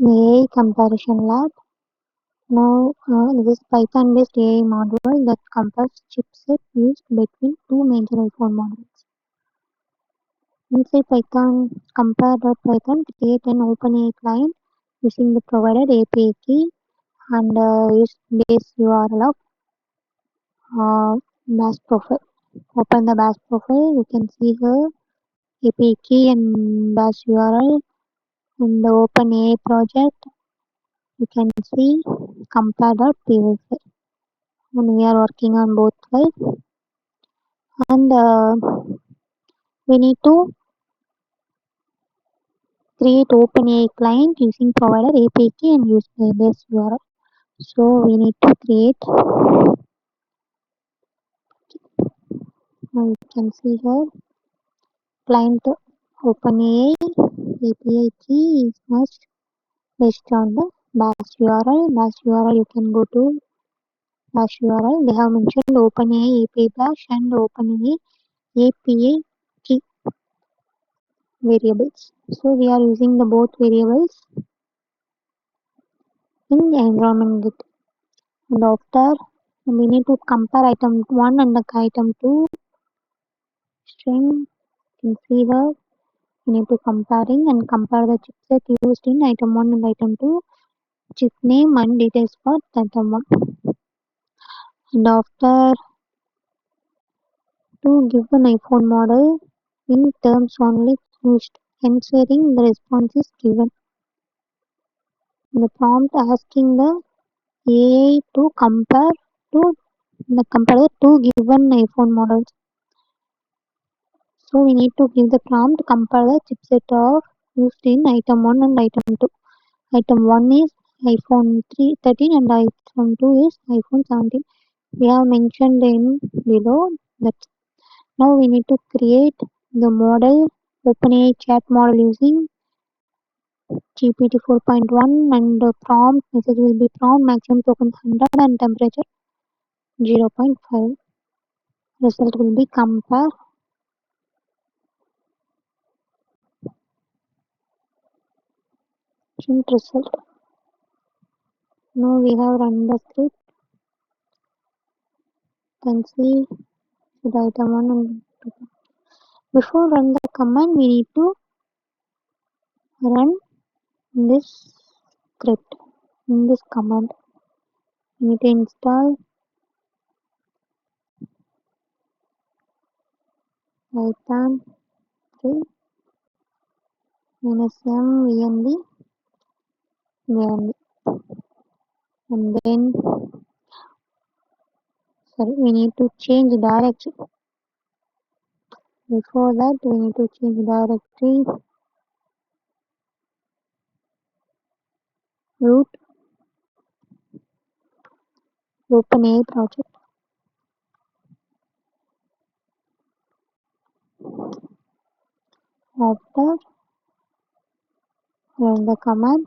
AI Comparison Lab. Now, this Python-based AI module that compares chipset used between two major iPhone models. Inside Python, compare.python, create an OpenAI client using the provided API key and use base URL of Bash profile. Open the Bash profile. You can see here API key and Bash URL in the OpenAI project. You can see compare.py file. And we are working on both files. And we need to create OpenAI client using provider API key and use the base URL. So we need to create. Now you can see here client OpenAI API key is must based on the Bash URL. Bash URL you can go to Bash URL. They have mentioned OpenAI API Bash and OpenAI API key variables. So we are using the both variables in the environment git. And after we need to compare item 1 and the item 2 string. You can see here we need to comparing and compare the chipset used in item 1 and item 2, chip name and details for item 1. And after to give an iPhone model in terms only used, ensuring the response is given. The prompt asking the AI to compare the two given iPhone models. So we need to give the prompt compare the chipset of used in item 1 and item 2. Item 1 is iPhone 13 and item 2 is iPhone 17. We have mentioned in below that. Now we need to create the model OpenAI chat model using GPT 4.1 and the prompt message will be prompt maximum tokens 100 and temperature 0.5. Result will be compare. Print result. Now we have run the script. You can see the item 1 and 2. Before run the command, we need to run this script in this command. We need to install Python 3 -m -v and then we need to change directory. Before that, we need to change directory root OpenAI project. After run the command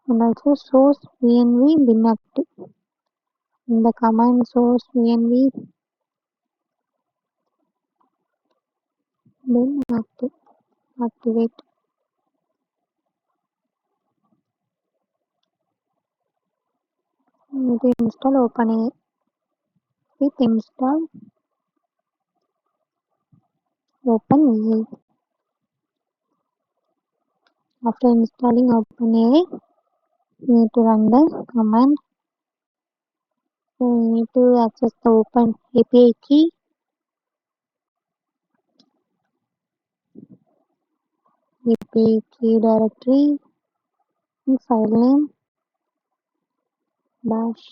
and also source env bin active. In the command source env bin activate. We need to install OpenAI. With install OpenAI. After installing OpenAI, we need to run the command. So we need to access the Open API key. API key directory and file name bash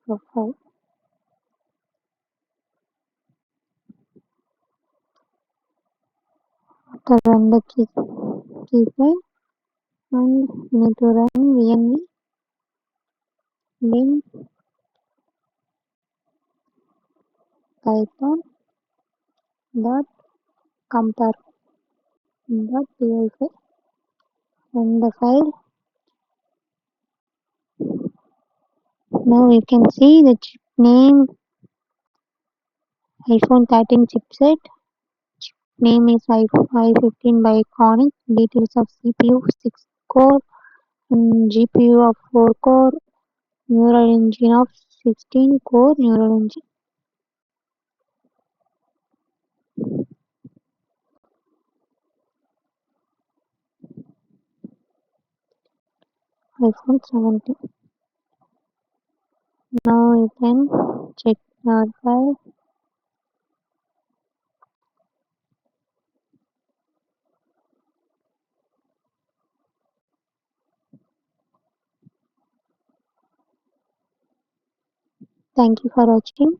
profile. After run the key file and we need to run env bin python dot compare dot py file. Run the file. Now you can see the chip name iPhone 13 chipset, Name is i15 Bionic. Details of CPU 6 core and GPU of 4 core. Neural engine of 16 core neural engine. iPhone 17. Now you can check your file. Thank you for watching.